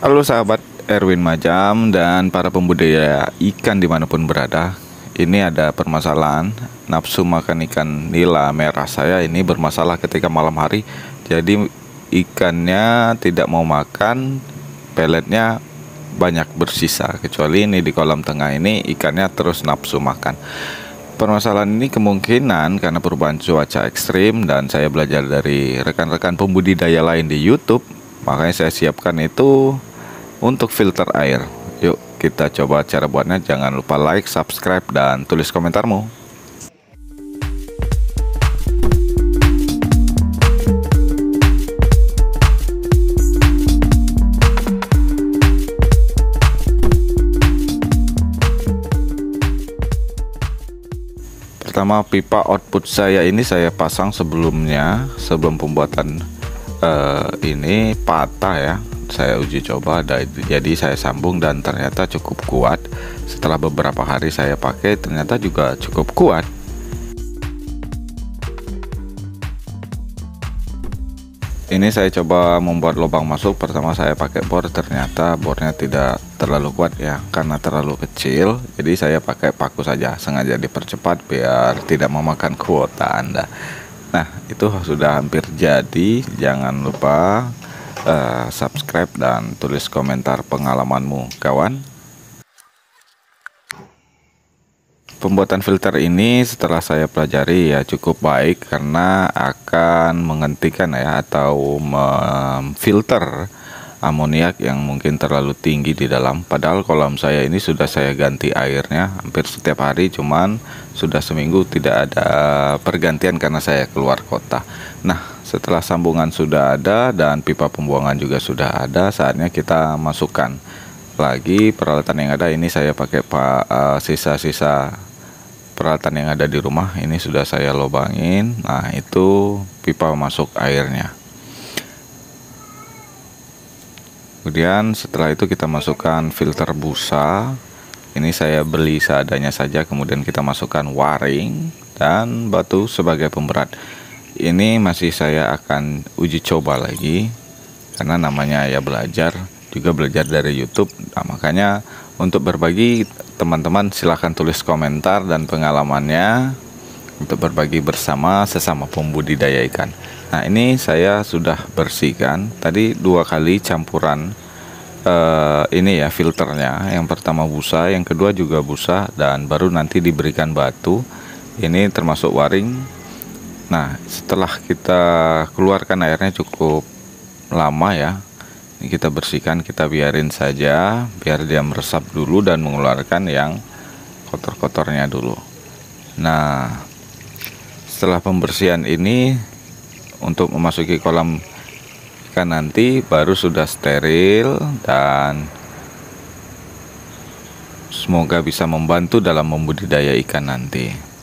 Halo sahabat Erwin Majam dan para pembudidaya ikan dimanapun berada. Ini ada permasalahan nafsu makan ikan nila merah saya ini bermasalah ketika malam hari. Jadi ikannya tidak mau makan, peletnya banyak bersisa. Kecuali ini di kolam tengah ini ikannya terus nafsu makan. Permasalahan ini kemungkinan karena perubahan cuaca ekstrim, dan saya belajar dari rekan-rekan pembudidaya lain di YouTube. Makanya saya siapkan itu untuk filter air. Yuk kita coba cara buatnya. Jangan lupa like, subscribe, dan tulis komentarmu. Pertama, pipa output saya ini saya pasang sebelumnya, sebelum pembuatan ini patah ya. Saya uji coba, jadi saya sambung dan ternyata cukup kuat. Setelah beberapa hari saya pakai, ternyata juga cukup kuat. Ini saya coba membuat lubang masuk. Pertama saya pakai bor, ternyata bornya tidak terlalu kuat ya, karena terlalu kecil. Jadi saya pakai paku saja, sengaja dipercepat biar tidak memakan kuota Anda. Nah, itu sudah hampir jadi. Jangan lupa subscribe dan tulis komentar pengalamanmu, kawan. Pembuatan filter ini setelah saya pelajari ya cukup baik, karena akan menghentikan ya atau memfilter amoniak yang mungkin terlalu tinggi di dalam. Padahal kolam saya ini sudah saya ganti airnya hampir setiap hari, cuman sudah seminggu tidak ada pergantian karena saya keluar kota. Nah, setelah sambungan sudah ada dan pipa pembuangan juga sudah ada, saatnya kita masukkan lagi peralatan yang ada. Ini saya pakai sisa-sisa peralatan yang ada di rumah. Ini sudah saya lubangin. Nah, itu pipa masuk airnya. Kemudian setelah itu kita masukkan filter busa. Ini saya beli seadanya saja. Kemudian kita masukkan waring dan batu sebagai pemberat. Ini masih saya akan uji coba lagi, karena namanya ya belajar, juga belajar dari YouTube. Nah, makanya untuk berbagi, teman-teman silahkan tulis komentar dan pengalamannya untuk berbagi bersama sesama pembudidaya ikan. Nah, ini saya sudah bersihkan tadi 2 kali campuran ini ya filternya. Yang pertama busa, yang kedua juga busa, dan baru nanti diberikan batu. Ini termasuk waring. Nah, setelah kita keluarkan airnya cukup lama ya, ini kita bersihkan, kita biarin saja biar dia meresap dulu dan mengeluarkan yang kotor-kotornya dulu. Nah, setelah pembersihan ini untuk memasuki kolam ikan nanti baru sudah steril, dan semoga bisa membantu dalam membudidaya ikan nanti.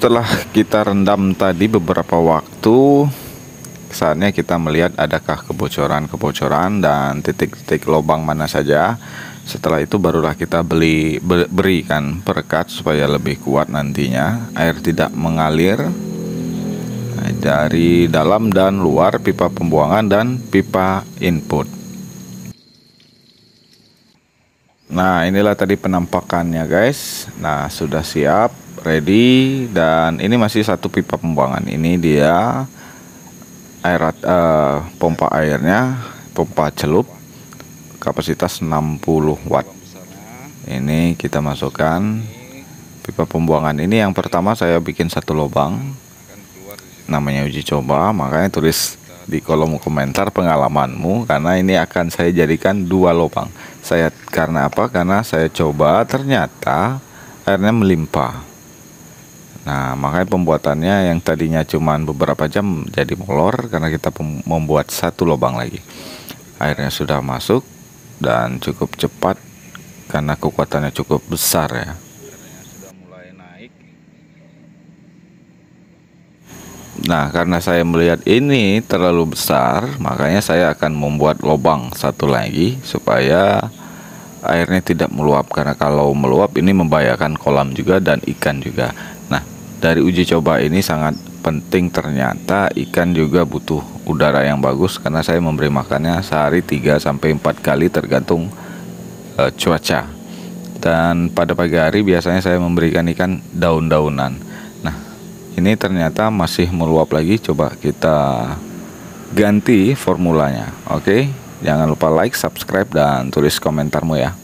Setelah kita rendam tadi beberapa waktu, saatnya kita melihat adakah kebocoran-kebocoran dan titik-titik lubang mana saja. Setelah itu barulah kita berikan perekat supaya lebih kuat nantinya, air tidak mengalir dari dalam dan luar pipa pembuangan dan pipa input. Nah, inilah tadi penampakannya guys. Nah, sudah siap, ready, dan ini masih satu pipa pembuangan. Ini dia air pompa airnya, pompa celup kapasitas 60 watt. Ini kita masukkan pipa pembuangan ini. Yang pertama saya bikin satu lubang, namanya uji coba, makanya tulis di kolom komentar pengalamanmu, karena ini akan saya jadikan 2 lubang. Karena apa? Karena saya coba ternyata airnya melimpah. Nah, makanya pembuatannya yang tadinya cuma beberapa jam jadi molor, karena kita membuat satu lubang lagi. Airnya sudah masuk dan cukup cepat karena kekuatannya cukup besar ya. Airnya sudah mulai naik. Nah, karena saya melihat ini terlalu besar, makanya saya akan membuat lubang satu lagi supaya airnya tidak meluap, karena kalau meluap ini membahayakan kolam juga dan ikan juga. Nah, dari uji coba ini sangat penting, ternyata ikan juga butuh udara yang bagus, karena saya memberi makannya sehari 3-4 kali tergantung cuaca. Dan pada pagi hari biasanya saya memberikan ikan daun-daunan. Nah, ini ternyata masih meluap lagi. Coba kita ganti formulanya. Oke, jangan lupa like, subscribe, dan tulis komentarmu ya.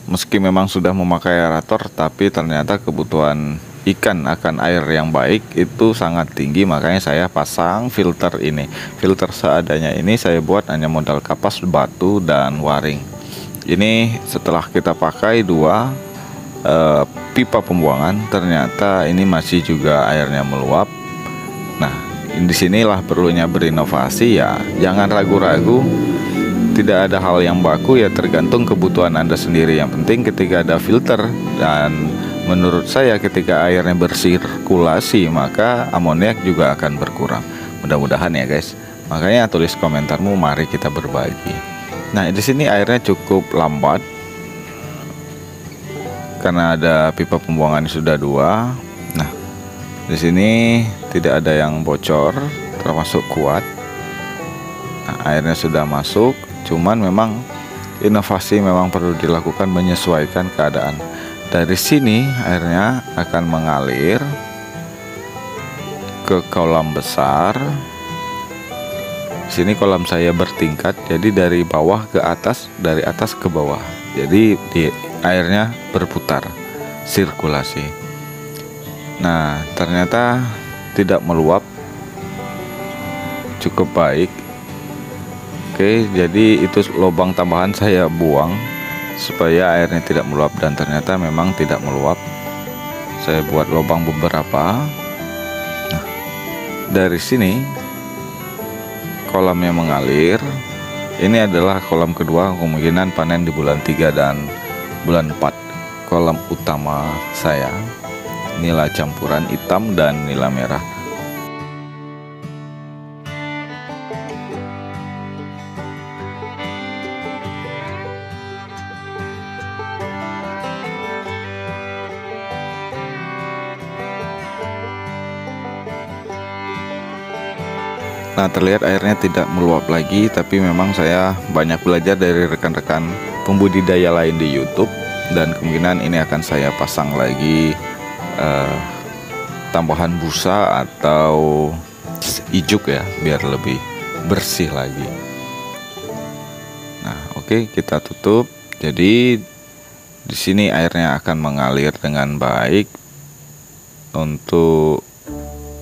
Meski memang sudah memakai aerator, tapi ternyata kebutuhan ikan akan air yang baik itu sangat tinggi, makanya saya pasang filter ini. Filter seadanya ini saya buat hanya modal kapas, batu, dan waring. Ini setelah kita pakai 2 pipa pembuangan, ternyata ini masih juga airnya meluap. Nah, disinilah perlunya berinovasi ya. Jangan ragu-ragu. Tidak ada hal yang baku ya, tergantung kebutuhan Anda sendiri. Yang penting ketika ada filter, dan menurut saya ketika airnya bersirkulasi maka amoniak juga akan berkurang. Mudah-mudahan ya guys. Makanya tulis komentarmu, mari kita berbagi. Nah, di sini airnya cukup lambat karena ada pipa pembuangan sudah 2. Nah, di sini tidak ada yang bocor, termasuk kuat. Nah, airnya sudah masuk, cuman memang inovasi memang perlu dilakukan menyesuaikan keadaan. Dari sini airnya akan mengalir ke kolam besar. Sini kolam saya bertingkat, jadi dari bawah ke atas, dari atas ke bawah. Jadi airnya berputar, sirkulasi. Nah, ternyata tidak meluap, cukup baik. Oke, jadi itu lubang tambahan saya buang supaya airnya tidak meluap, dan ternyata memang tidak meluap. Saya buat lubang beberapa. Nah, dari sini kolamnya mengalir. Ini adalah kolam kedua, kemungkinan panen di bulan 3 dan bulan 4. Kolam utama saya nila campuran hitam dan nila merah. Nah, terlihat airnya tidak meluap lagi, tapi memang saya banyak belajar dari rekan-rekan pembudidaya lain di YouTube, dan kemungkinan ini akan saya pasang lagi tambahan busa atau ijuk ya, biar lebih bersih lagi. Nah, oke, kita tutup. Jadi di sini airnya akan mengalir dengan baik. Untuk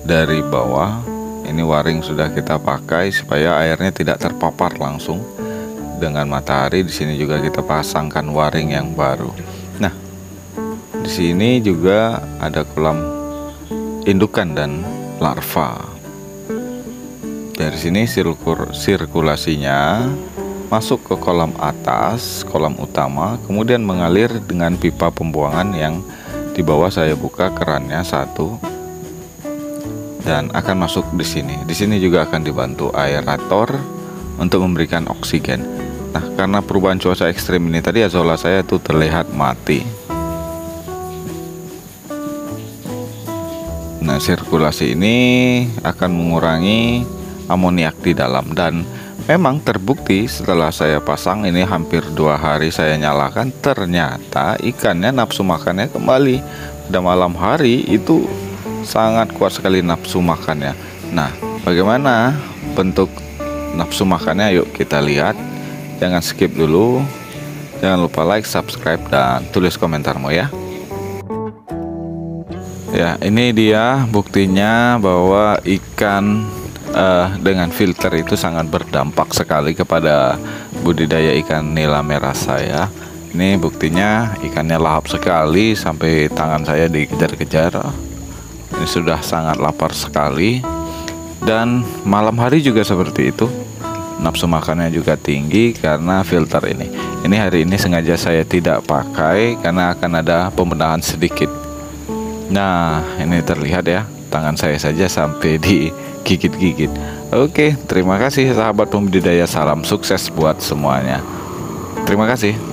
dari bawah ini waring sudah kita pakai supaya airnya tidak terpapar langsung dengan matahari. Di sini juga kita pasangkan waring yang baru. Nah, di sini juga ada kolam indukan dan larva. Dari sini sirkulasinya masuk ke kolam atas, kolam utama, kemudian mengalir dengan pipa pembuangan yang di bawah saya buka kerannya 1. Dan akan masuk di sini. Di sini juga akan dibantu aerator untuk memberikan oksigen. Nah, karena perubahan cuaca ekstrim ini tadi azolla saya tuh terlihat mati. Nah, sirkulasi ini akan mengurangi amoniak di dalam, dan memang terbukti setelah saya pasang ini hampir 2 hari saya nyalakan, ternyata ikannya nafsu makannya kembali. Pada malam hari itu sangat kuat sekali nafsu makannya. Nah, bagaimana bentuk nafsu makannya? Yuk kita lihat. Jangan skip dulu. Jangan lupa like, subscribe, dan tulis komentarmu ya. Ya, ini dia buktinya bahwa ikan dengan filter itu sangat berdampak sekali kepada budidaya ikan nila merah saya. Ini buktinya ikannya lahap sekali sampai tangan saya dikejar-kejar. Ini sudah sangat lapar sekali, dan malam hari juga seperti itu. Nafsu makannya juga tinggi karena filter ini. Ini hari ini sengaja saya tidak pakai karena akan ada pembenahan sedikit. Nah, ini terlihat ya, tangan saya saja sampai digigit-gigit. Oke, terima kasih sahabat pembudidaya, salam sukses buat semuanya. Terima kasih.